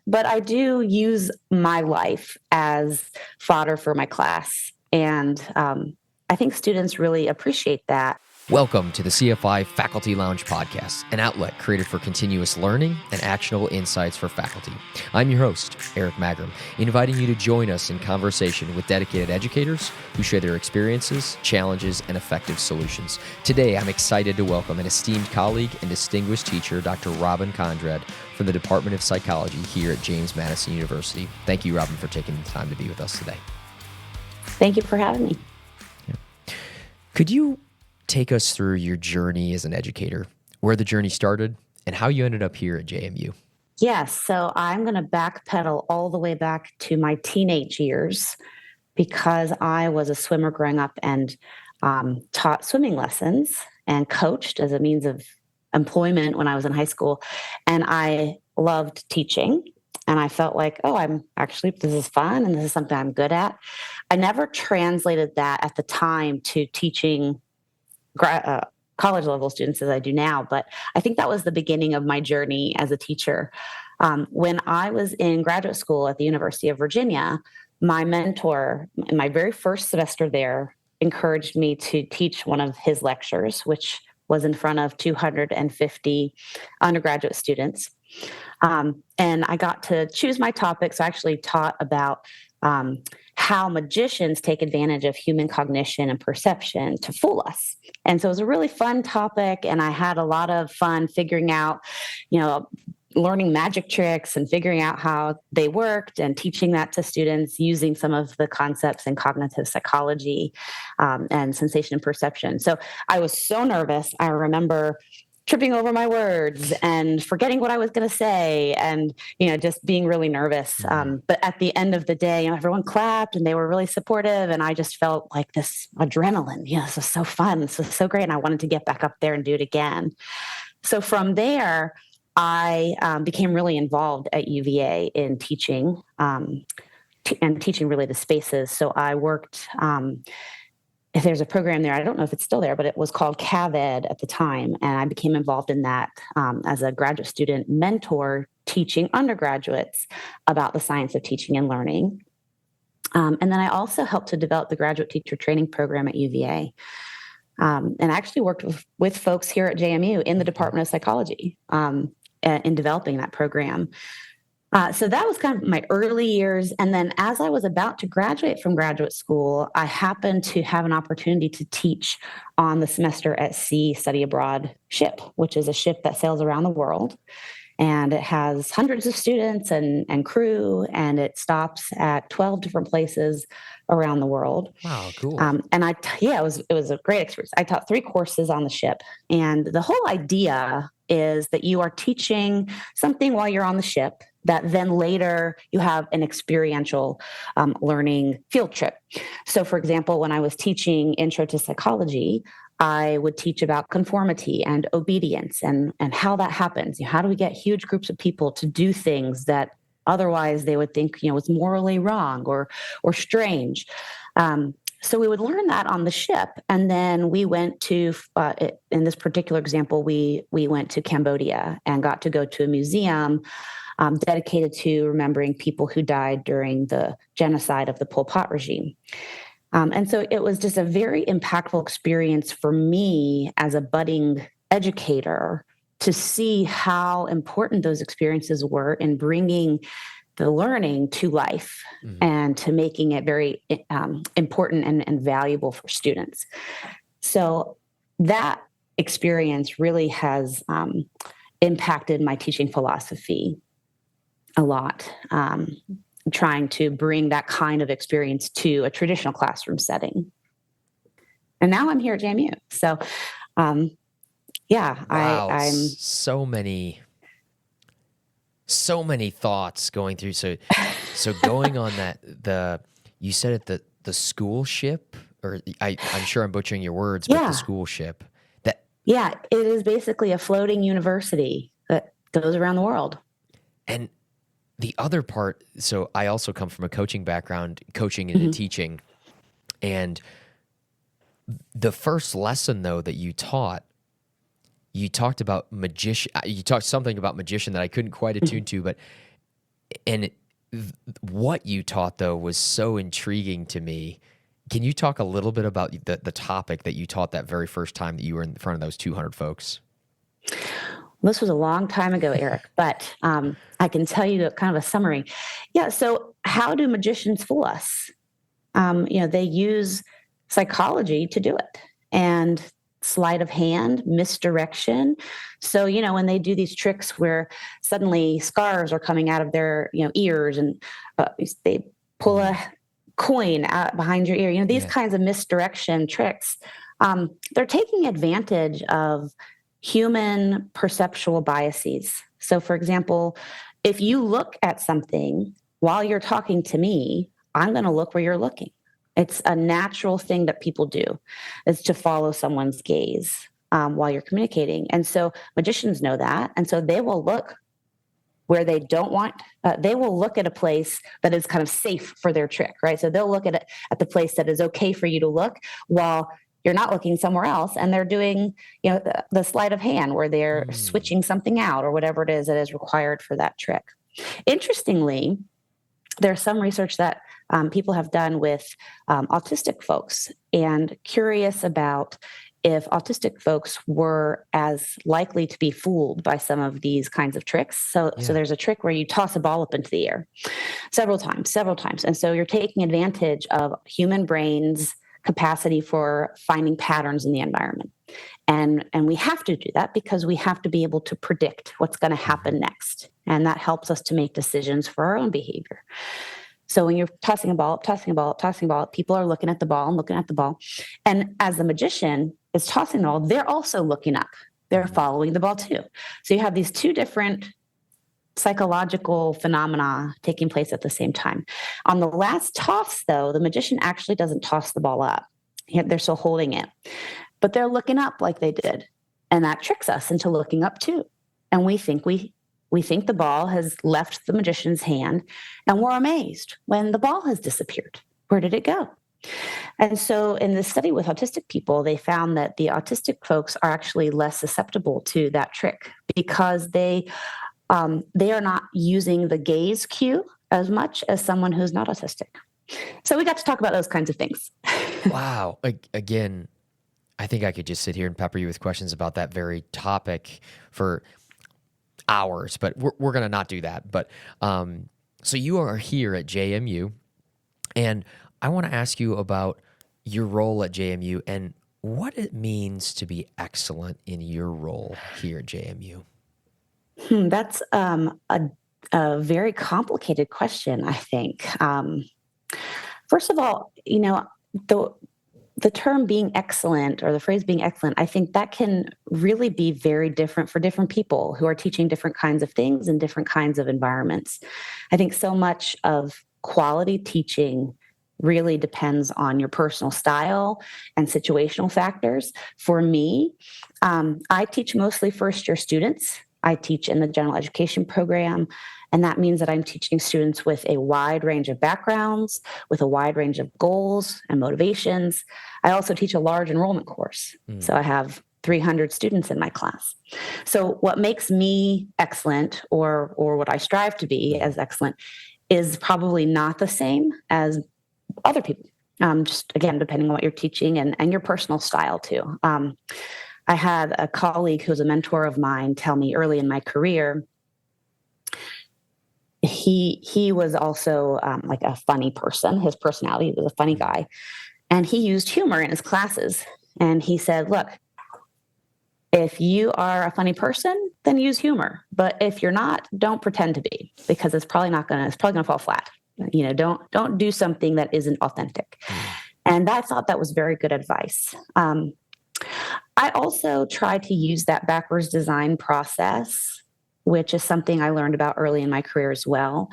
but I do use my life as fodder for my class. And I think students really appreciate that. Welcome to the CFI Faculty Lounge Podcast, an outlet created for continuous learning and actionable insights for faculty. I'm your host, Eric Magrum, inviting you to join us in conversation with dedicated educators who share their experiences, challenges, and effective solutions. Today, I'm excited to welcome an esteemed colleague and distinguished teacher, Dr. Robyn Kondrad, from the Department of Psychology here at James Madison University. Thank you, Robyn, for taking the time to be with us today. Thank you for having me. Yeah. Could you take us through your journey as an educator, where the journey started, and how you ended up here at JMU? Yes, so I'm going to backpedal all the way back to my teenage years because I was a swimmer growing up and taught swimming lessons and coached as a means of employment when I was in high school. And I loved teaching. And I felt like, this is fun and this is something I'm good at. I never translated that at the time to teaching college level students as I do now. But I think that was the beginning of my journey as a teacher. When I was in graduate school at the University of Virginia, my mentor in my very first semester there encouraged me to teach one of his lectures, which was in front of 250 undergraduate students. And I got to choose my topic. So I actually taught about how magicians take advantage of human cognition and perception to fool us. And so it was a really fun topic, and I had a lot of fun figuring out, learning magic tricks and figuring out how they worked and teaching that to students using some of the concepts in cognitive psychology and sensation and perception. So I was so nervous. I remember tripping over my words and forgetting what I was going to say and, just being really nervous. But at the end of the day, everyone clapped and they were really supportive. And I just felt like this adrenaline, this was so fun. This was so great. And I wanted to get back up there and do it again. So from there, I became really involved at UVA in teaching and teaching related spaces. So I worked if there's a program there, I don't know if it's still there, but it was called CAVED at the time. And I became involved in that as a graduate student mentor teaching undergraduates about the science of teaching and learning. And then I also helped to develop the graduate teacher training program at UVA. And I actually worked with folks here at JMU in the Department of Psychology in developing that program. So that was kind of my early years. And then as I was about to graduate from graduate school, I happened to have an opportunity to teach on the Semester at Sea Study Abroad ship, which is a ship that sails around the world. And it has hundreds of students and crew, and it stops at 12 different places around the world. Wow, cool. And it was a great experience. I taught 3 courses on the ship. And the whole idea is that you are teaching something while you're on the ship that then later you have an experiential learning field trip. So for example, when I was teaching Intro to Psychology, I would teach about conformity and obedience and how that happens. How do we get huge groups of people to do things that otherwise they would think, was morally wrong or strange. So we would learn that on the ship. And then we went to, in this particular example, we went to Cambodia and got to go to a museum dedicated to remembering people who died during the genocide of the Pol Pot regime. And so it was just a very impactful experience for me as a budding educator to see how important those experiences were in bringing the learning to life and to making it very important and valuable for students. So that experience really has impacted my teaching philosophy a lot, trying to bring that kind of experience to a traditional classroom setting. And now I'm here at JMU. So, wow, I'm so many thoughts going through. So going on that, you said it, the school ship, or I'm sure I'm butchering your words, but the school ship. Yeah, it is basically a floating university that goes around the world. And the other part, so I also come from a coaching background, coaching into teaching. And the first lesson, though, that you talked about magician. You talked something about magician that I couldn't quite attune to, but And what you taught, though, was so intriguing to me. Can you talk a little bit about the topic that you taught that very first time that you were in front of those 200 folks? This was a long time ago, Eric, but I can tell you kind of a summary. Yeah. So how do magicians fool us? They use psychology to do it, and sleight of hand, misdirection. So, when they do these tricks where suddenly scars are coming out of their, ears, and they pull a coin out behind your ear, these kinds of misdirection tricks, they're taking advantage of human perceptual biases. So, for example, if you look at something while you're talking to me, I'm going to look where you're looking. It's a natural thing that people do, is to follow someone's gaze while you're communicating. And so magicians know that. And so they will look where they don't want, they will look at a place that is kind of safe for their trick, right? So they'll look at the place that is okay for you to look while you're not looking somewhere else, and they're doing, the sleight of hand where they're switching something out or whatever it is that is required for that trick. Interestingly, there's some research that people have done with autistic folks, and curious about if autistic folks were as likely to be fooled by some of these kinds of tricks. So there's a trick where you toss a ball up into the air several times. And so you're taking advantage of human brains' capacity for finding patterns in the environment. And we have to do that because we have to be able to predict what's going to happen next. And that helps us to make decisions for our own behavior. So when you're tossing a ball up, people are looking at the ball. And as the magician is tossing the ball, they're also looking up. They're following the ball too. So you have these two different psychological phenomena taking place at the same time. On the last toss, though, the magician actually doesn't toss the ball up. They're still holding it, but they're looking up like they did. And that tricks us into looking up too. And we think the ball has left the magician's hand, and we're amazed when the ball has disappeared. Where did it go? And so in this study with autistic people, they found that the autistic folks are actually less susceptible to that trick because they are not using the gaze cue as much as someone who's not autistic. So we got to talk about those kinds of things. Wow. Again, I think I could just sit here and pepper you with questions about that very topic for hours, but we're going to not do that. But so you are here at JMU, and I want to ask you about your role at JMU and what it means to be excellent in your role here at JMU. That's a very complicated question, I think. First of all, the term being excellent, or the phrase being excellent, I think that can really be very different for different people who are teaching different kinds of things in different kinds of environments. I think so much of quality teaching really depends on your personal style and situational factors. For me, I teach mostly first-year students. I teach in the general education program, and that means that I'm teaching students with a wide range of backgrounds, with a wide range of goals and motivations. I also teach a large enrollment course. So I have 300 students in my class. So what makes me excellent, or what I strive to be as excellent, is probably not the same as other people. Just again, depending on what you're teaching and your personal style too. I had a colleague who was a mentor of mine tell me early in my career, he was also like a funny person. His personality was a funny guy. And he used humor in his classes. And he said, look, if you are a funny person, then use humor. But if you're not, don't pretend to be, because it's probably going to fall flat. Don't do something that isn't authentic. And I thought that was very good advice. I also try to use that backwards design process, which is something I learned about early in my career as well.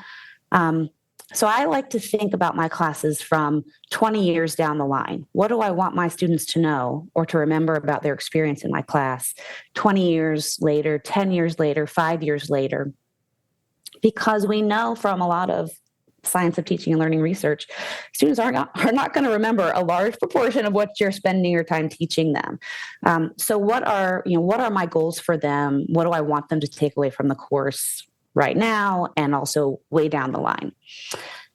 So I like to think about my classes from 20 years down the line. What do I want my students to know or to remember about their experience in my class 20 years later, 10 years later, 5 years later? Because we know from a lot of science of teaching and learning research, students are not going to remember a large proportion of what you're spending your time teaching them. So what are my goals for them? What do I want them to take away from the course? right now and also way down the line.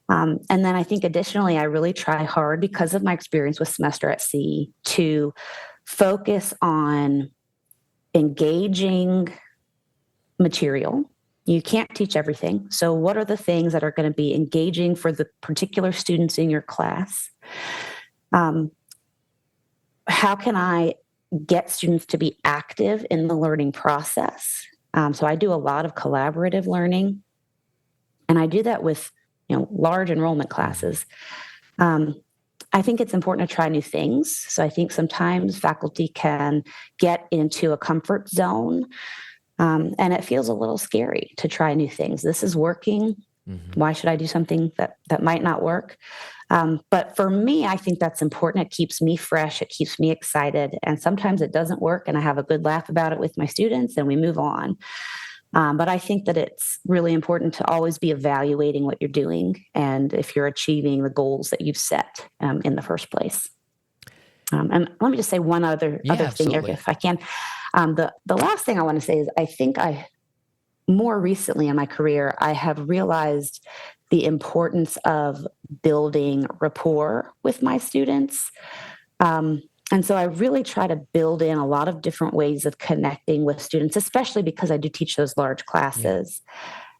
And then I think additionally, I really try hard because of my experience with semester at sea to focus on engaging material. You can't teach everything. So what are the things that are going to be engaging for the particular students in your class? How can I get students to be active in the learning process? So I do a lot of collaborative learning, and I do that with large enrollment classes. I think it's important to try new things. So I think sometimes faculty can get into a comfort zone, and it feels a little scary to try new things. This is working. Why should I do something that might not work? But for me, I think that's important. It keeps me fresh. It keeps me excited. And sometimes it doesn't work, and I have a good laugh about it with my students, and we move on. But I think that it's really important to always be evaluating what you're doing and if you're achieving the goals that you've set in the first place. And let me just say one other thing, Eric, if I can. The last thing I want to say is I think more recently in my career, I have realized the importance of building rapport with my students. And so I really try to build in a lot of different ways of connecting with students, especially because I do teach those large classes.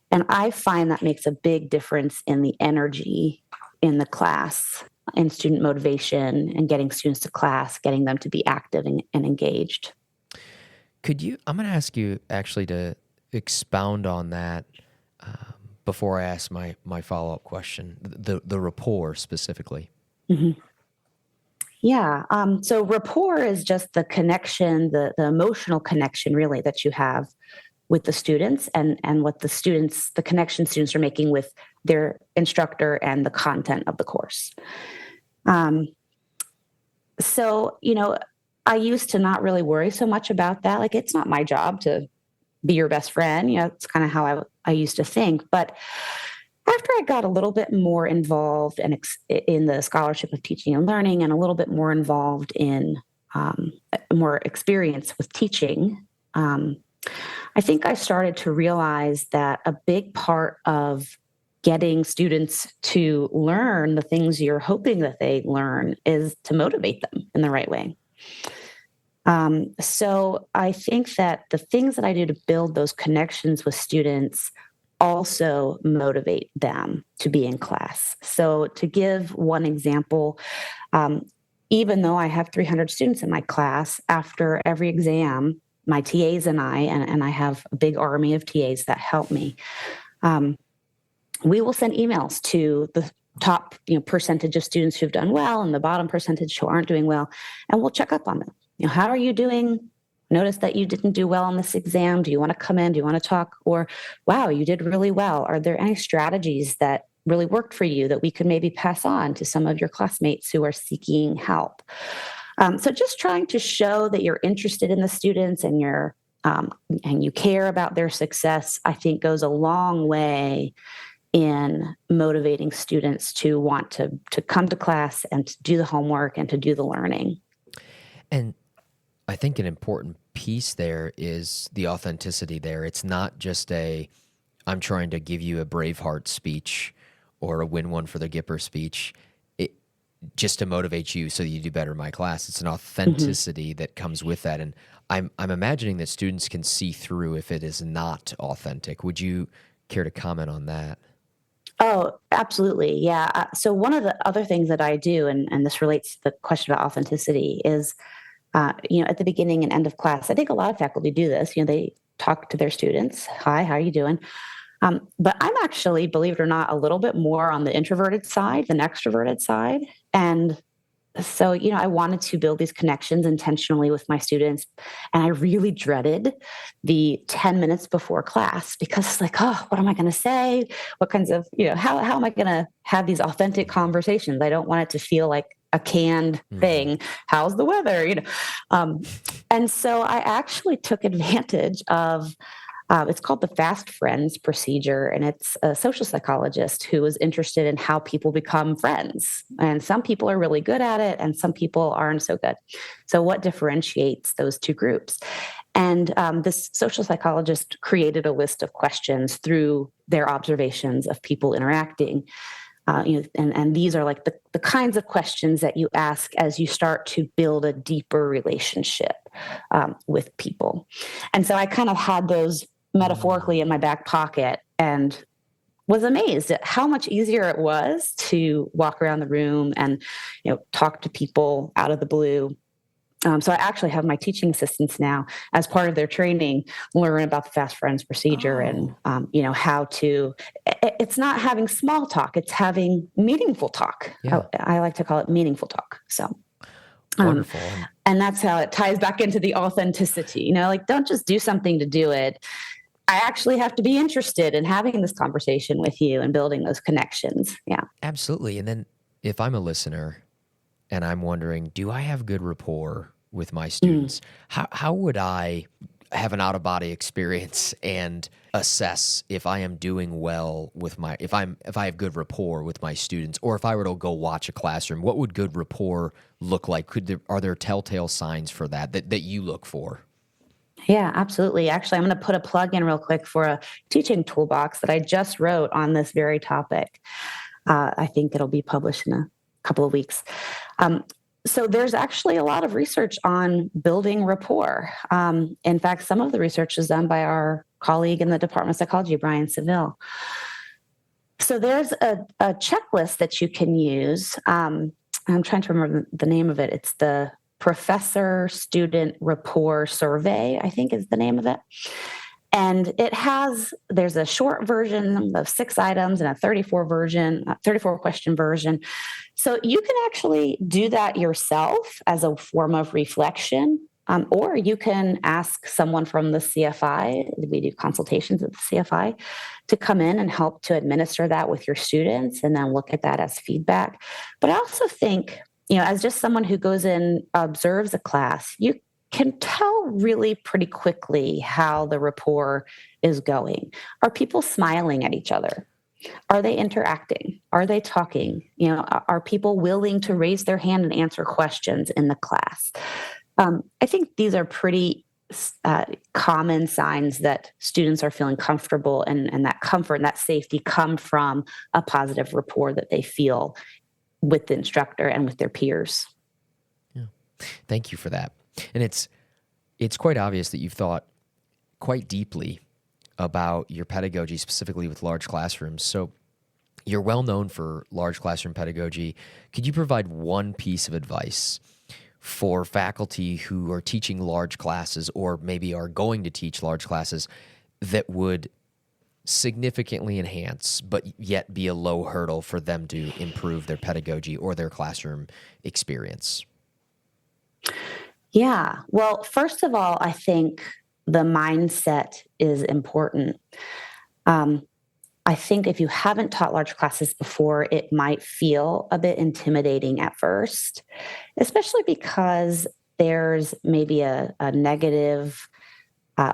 And I find that makes a big difference in the energy in the class, in student motivation, and getting students to class, getting them to be active and engaged. I'm going to ask you actually to expound on that before I ask my follow-up question, the rapport specifically. Mm-hmm. Yeah. So rapport is just the connection, the emotional connection really that you have with the students and what the connection students are making with their instructor and the content of the course. So, I used to not really worry so much about that. Like, it's not my job to be your best friend. It's kind of how I used to think. But after I got a little bit more involved in the scholarship of teaching and learning and a little bit more involved in more experience with teaching, I think I started to realize that a big part of getting students to learn the things you're hoping that they learn is to motivate them in the right way. So I think that the things that I do to build those connections with students also motivate them to be in class. So to give one example, even though I have 300 students in my class, after every exam, my TAs and I have a big army of TAs that help me, we will send emails to the top percentage of students who've done well and the bottom percentage who aren't doing well, and we'll check up on them. How are you doing? Notice that you didn't do well on this exam. Do you want to come in? Do you want to talk? Or, wow, you did really well. Are there any strategies that really worked for you that we could maybe pass on to some of your classmates who are seeking help? So just trying to show that you're interested in the students and and you care about their success, I think goes a long way in motivating students to want to come to class and to do the homework and to do the learning. And I think an important piece there is the authenticity there. It's not just I'm trying to give you a Braveheart speech or a win one for the Gipper speech just to motivate you so that you do better in my class. It's an authenticity that comes with that. And I'm imagining that students can see through if it is not authentic. Would you care to comment on that? Oh, absolutely. Yeah. So one of the other things that I do, and this relates to the question about authenticity, is at the beginning and end of class, I think a lot of faculty do this. They talk to their students. Hi, how are you doing? But I'm actually, believe it or not, a little bit more on the introverted side than extroverted side. And so, I wanted to build these connections intentionally with my students. And I really dreaded the 10 minutes before class because it's like, oh, what am I going to say? What kinds of, how am I going to have these authentic conversations? I don't want it to feel like a canned thing. How's the weather? And so I actually took advantage of, it's called the Fast Friends procedure, and it's a social psychologist who was interested in how people become friends. And some people are really good at it, and some people aren't so good. So what differentiates those two groups? And this social psychologist created a list of questions through their observations of people interacting. And these are like the kinds of questions that you ask as you start to build a deeper relationship with people. And so I kind of had those metaphorically in my back pocket and was amazed at how much easier it was to walk around the room and, talk to people out of the blue. So I actually have my teaching assistants now, as part of their training, learn about the Fast Friends procedure and, how to, it's not having small talk, it's having meaningful talk. Yeah. I like to call it meaningful talk. So Wonderful. And that's how it ties back into the authenticity, don't just do something to do it. I actually have to be interested in having this conversation with you and building those connections. Yeah, absolutely. And then if I'm a listener and I'm wondering, do I have good rapport with my students? How would I have an out-of-body experience and assess if I am doing well with if I have good rapport with my students, or if I were to go watch a classroom, what would good rapport look like? Are there telltale signs for that you look for? Yeah, absolutely. Actually, I'm going to put a plug in real quick for a teaching toolbox that I just wrote on this very topic. I think it'll be published in a couple of weeks. So there's actually a lot of research on building rapport. In fact, some of the research is done by our colleague in the Department of Psychology, Brian Seville. So there's a checklist that you can use. I'm trying to remember the name of it. It's the Professor Student Rapport Survey, I think is the name of it. And there's a short version of 6 items and a 34 question version. So you can actually do that yourself as a form of reflection, or you can ask someone from the CFI, we do consultations at the CFI, to come in and help to administer that with your students and then look at that as feedback. But I also think, as just someone who goes in, observes a class, you can tell really pretty quickly how the rapport is going. Are people smiling at each other? Are they interacting? Are they talking? Are people willing to raise their hand and answer questions in the class? I think these are pretty common signs that students are feeling comfortable, and that comfort and that safety come from a positive rapport that they feel with the instructor and with their peers. Yeah. Thank you for that. And it's quite obvious that you've thought quite deeply about your pedagogy, specifically with large classrooms. So you're well known for large classroom pedagogy. Could you provide one piece of advice for faculty who are teaching large classes, or maybe are going to teach large classes, that would significantly enhance but yet be a low hurdle for them to improve their pedagogy or their classroom experience? Yeah. Well, first of all, I think the mindset is important. I think if you haven't taught large classes before, it might feel a bit intimidating at first, especially because there's maybe a negative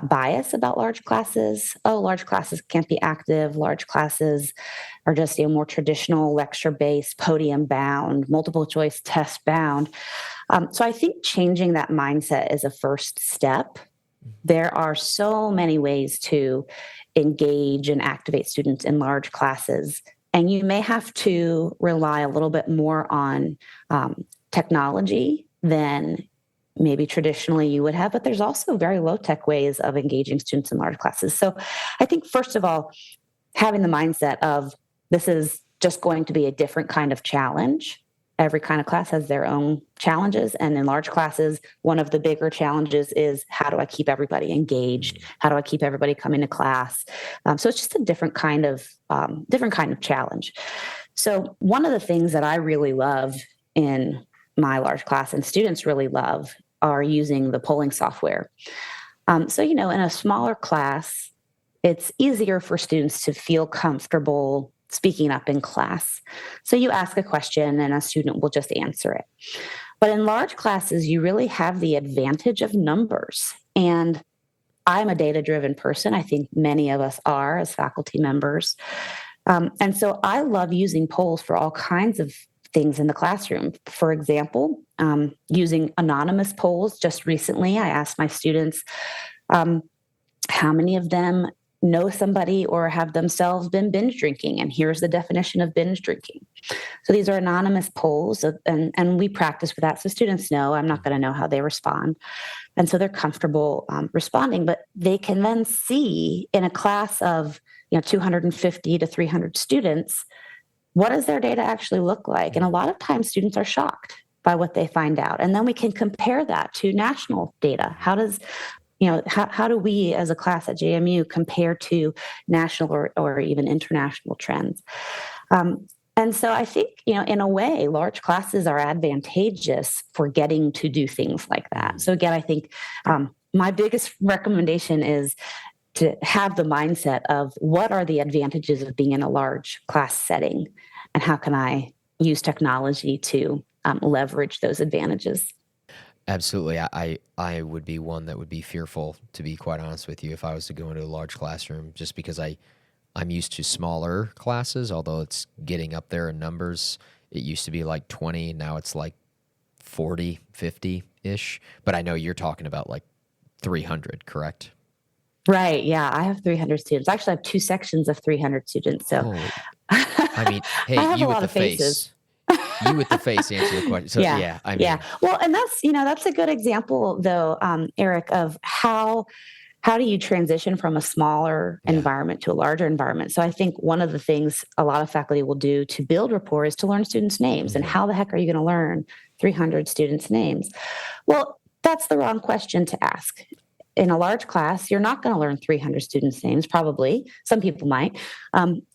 bias about large classes. Oh, large classes can't be active. Large classes are just more traditional lecture-based, podium-bound, multiple-choice test-bound. So I think changing that mindset is a first step. There are so many ways to engage and activate students in large classes, and you may have to rely a little bit more on technology than maybe traditionally you would have, but there's also very low-tech ways of engaging students in large classes. So I think, first of all, having the mindset of this is just going to be a different kind of challenge. Every kind of class has their own challenges. And in large classes, one of the bigger challenges is, how do I keep everybody engaged? How do I keep everybody coming to class? So it's just a different kind of challenge. So one of the things that I really love in my large class, and students really love, are using the polling software. So, in a smaller class, it's easier for students to feel comfortable speaking up in class. So you ask a question and a student will just answer it. But in large classes, you really have the advantage of numbers. And I'm a data-driven person. I think many of us are as faculty members. And so I love using polls for all kinds of things in the classroom. For example, using anonymous polls. Just recently, I asked my students how many of them know somebody or have themselves been binge drinking, and here's the definition of binge drinking. So these are anonymous polls, and we practice with that so students know I'm not going to know how they respond. And so they're comfortable responding, but they can then see in a class of 250 to 300 students, what does their data actually look like? And a lot of times students are shocked by what they find out. And then we can compare that to national data. How do we as a class at JMU compare to national or even international trends? And so I think, in a way, large classes are advantageous for getting to do things like that. So again, I think my biggest recommendation is to have the mindset of what are the advantages of being in a large class setting, and how can I use technology to leverage those advantages. Absolutely. I would be one that would be fearful, to be quite honest with you, if I was to go into a large classroom, just because I'm used to smaller classes, although it's getting up there in numbers. It used to be like 20, now it's like 40, 50-ish. But I know you're talking about like 300, correct? Right. Yeah. I have 300 students. Actually, I have 2 sections of 300 students. So I mean, hey, I have you a with lot the of faces. You with the face answer the question. So yeah, I mean, yeah. Well, and that's a good example though, Eric, of how do you transition from a smaller environment to a larger environment? So I think one of the things a lot of faculty will do to build rapport is to learn students' names. And how the heck are you going to learn 300 students' names? Well, that's the wrong question to ask. In a large class, you're not going to learn 300 students' names, probably. Some people might.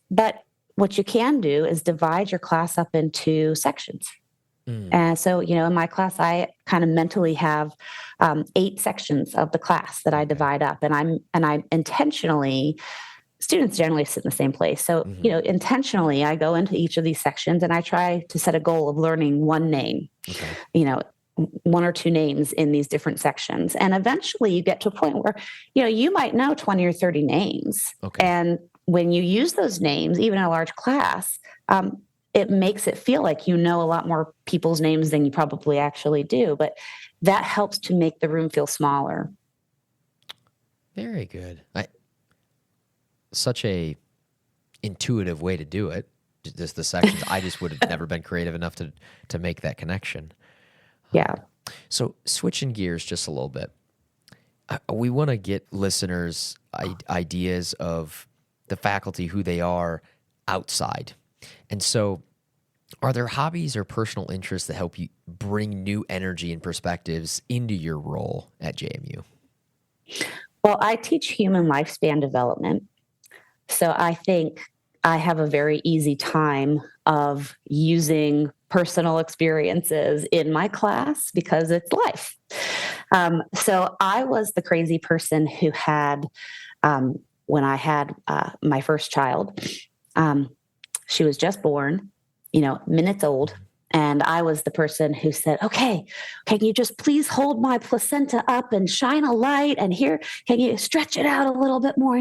But what you can do is divide your class up into sections. And so, in my class, I kind of mentally have 8 sections of the class that I divide up, and I intentionally, students generally sit in the same place. So, intentionally, I go into each of these sections and I try to set a goal of learning one name, 1 or 2 names in these different sections. And eventually you get to a point where, you might know 20 or 30 names. And when you use those names, even in a large class, it makes it feel like you know a lot more people's names than you probably actually do. But that helps to make the room feel smaller. Very good. Such a intuitive way to do it. Just the sections. I just would have never been creative enough to make that connection. Yeah. So switching gears just a little bit, we want to get listeners ideas of the faculty, who they are outside. And so are there hobbies or personal interests that help you bring new energy and perspectives into your role at JMU? Well, I teach human lifespan development. So I think I have a very easy time of using personal experiences in my class because it's life. So I was the crazy person who had, when I had my first child, she was just born, minutes old. And I was the person who said, okay, can you just please hold my placenta up and shine a light? And here, can you stretch it out a little bit more?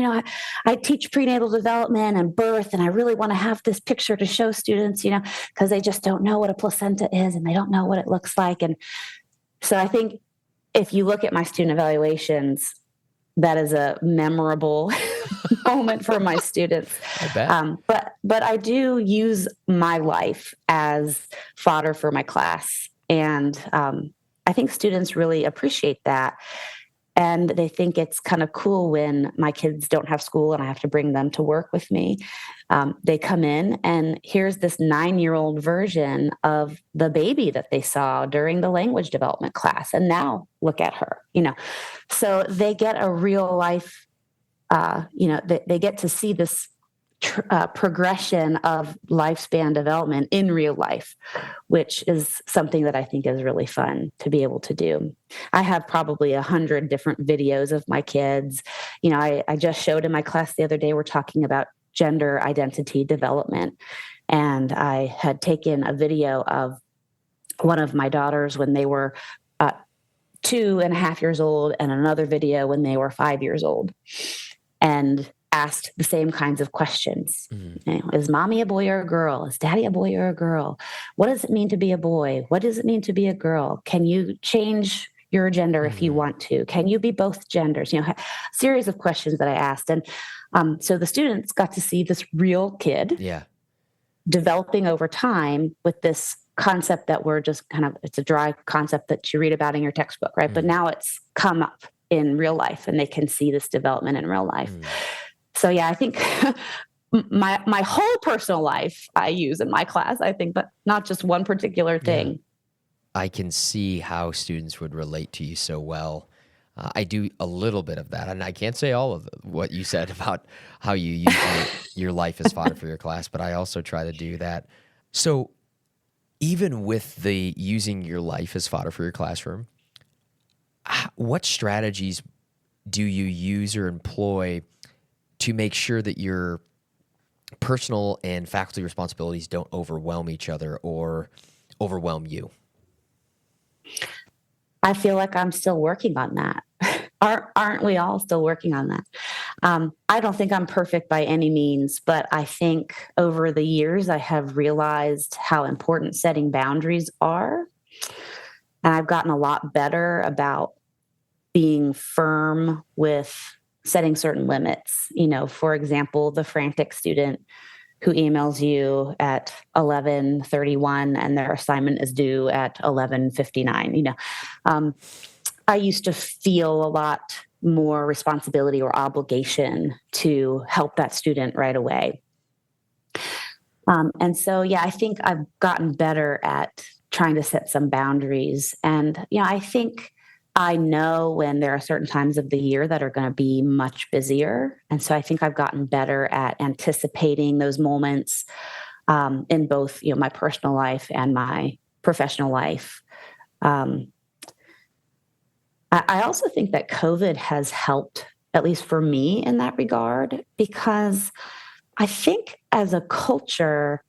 I teach prenatal development and birth, and I really want to have this picture to show students, because they just don't know what a placenta is and they don't know what it looks like. And so I think if you look at my student evaluations, that is a memorable moment for my students. I bet. But I do use my life as fodder for my class. And I think students really appreciate that. And they think it's kind of cool when my kids don't have school and I have to bring them to work with me. They come in and here's this 9-year-old version of the baby that they saw during the language development class. And now look at her, So they get a real life, they get to see this progression of lifespan development in real life, which is something that I think is really fun to be able to do. I have probably 100 different videos of my kids. I just showed in my class the other day, we're talking about gender identity development. And I had taken a video of one of my daughters when they were 2.5 years old and another video when they were 5 years old. And asked the same kinds of questions. Is mommy a boy or a girl? Is daddy a boy or a girl? What does it mean to be a boy? What does it mean to be a girl? Can you change your gender if you want to? Can you be both genders? A series of questions that I asked. And so the students got to see this real kid developing over time with this concept that we're just it's a dry concept that you read about in your textbook, right? But now it's come up in real life and they can see this development in real life. So yeah, I think my whole personal life I use in my class, I think, but not just one particular thing. Yeah. I can see how students would relate to you so well. I do a little bit of that, and I can't say all of what you said about how you use your life as fodder for your class, but I also try to do that. So even with the using your life as fodder for your classroom, what strategies do you use or employ to make sure that your personal and faculty responsibilities don't overwhelm each other or overwhelm you? I feel like I'm still working on that. Aren't we all still working on that? I don't think I'm perfect by any means, but I think over the years I have realized how important setting boundaries are. And I've gotten a lot better about being firm with setting certain limits. For example, the frantic student who emails you at 11:31 and their assignment is due at 11:59. I used to feel a lot more responsibility or obligation to help that student right away. And so, I think I've gotten better at trying to set some boundaries. And, I think I know when there are certain times of the year that are going to be much busier. And so I think I've gotten better at anticipating those moments in both, my personal life and my professional life. I also think that COVID has helped, at least for me in that regard, because I think as a culture,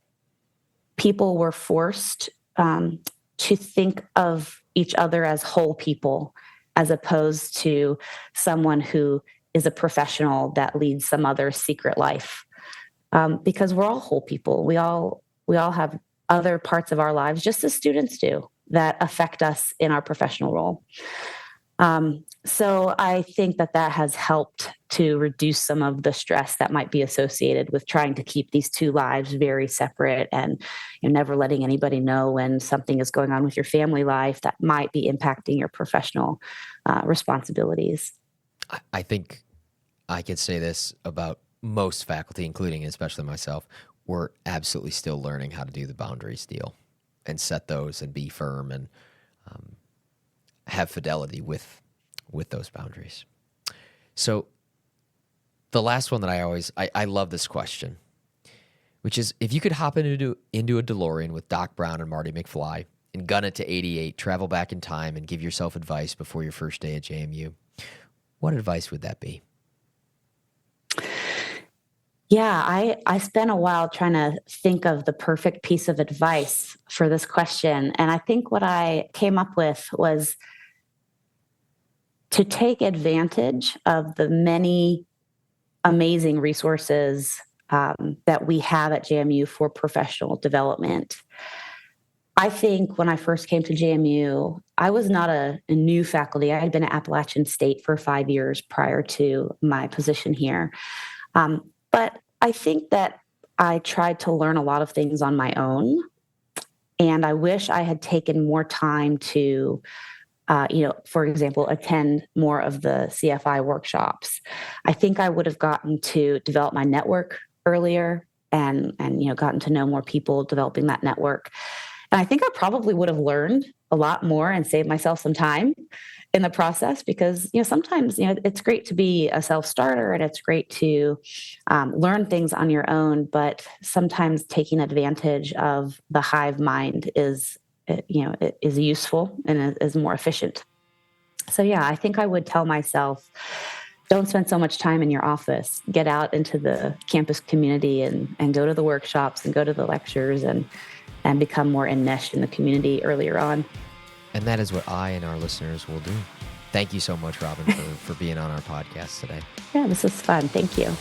people were forced to think of each other as whole people, as opposed to someone who is a professional that leads some other secret life. Because we're all whole people. We all have other parts of our lives, just as students do, that affect us in our professional role. So I think that has helped to reduce some of the stress that might be associated with trying to keep these two lives very separate and never letting anybody know when something is going on with your family life that might be impacting your professional responsibilities. I think I could say this about most faculty, including especially myself. We're absolutely still learning how to do the boundaries deal and set those and be firm and have fidelity with those boundaries. So the last one that I love this question, which is, if you could hop into a DeLorean with Doc Brown and Marty McFly and gun it to 88, travel back in time and give yourself advice before your first day at JMU, what advice would that be? Yeah, I spent a while trying to think of the perfect piece of advice for this question. And I think what I came up with was to take advantage of the many amazing resources that we have at JMU for professional development. I think when I first came to JMU, I was not a new faculty. I had been at Appalachian State for 5 years prior to my position here. But I think that I tried to learn a lot of things on my own. And I wish I had taken more time to, for example, attend more of the CFI workshops. I think I would have gotten to develop my network earlier and gotten to know more people, developing that network. And I think I probably would have learned a lot more and saved myself some time in the process, because sometimes it's great to be a self-starter and it's great to learn things on your own, but sometimes taking advantage of the hive mind is useful and is more efficient. So yeah, I think I would tell myself, don't spend so much time in your office. Get out into the campus community and go to the workshops and go to the lectures and become more enmeshed in the community earlier on. And that is what I and our listeners will do. Thank you so much, Robyn, for being on our podcast today. Yeah, this was fun. Thank you.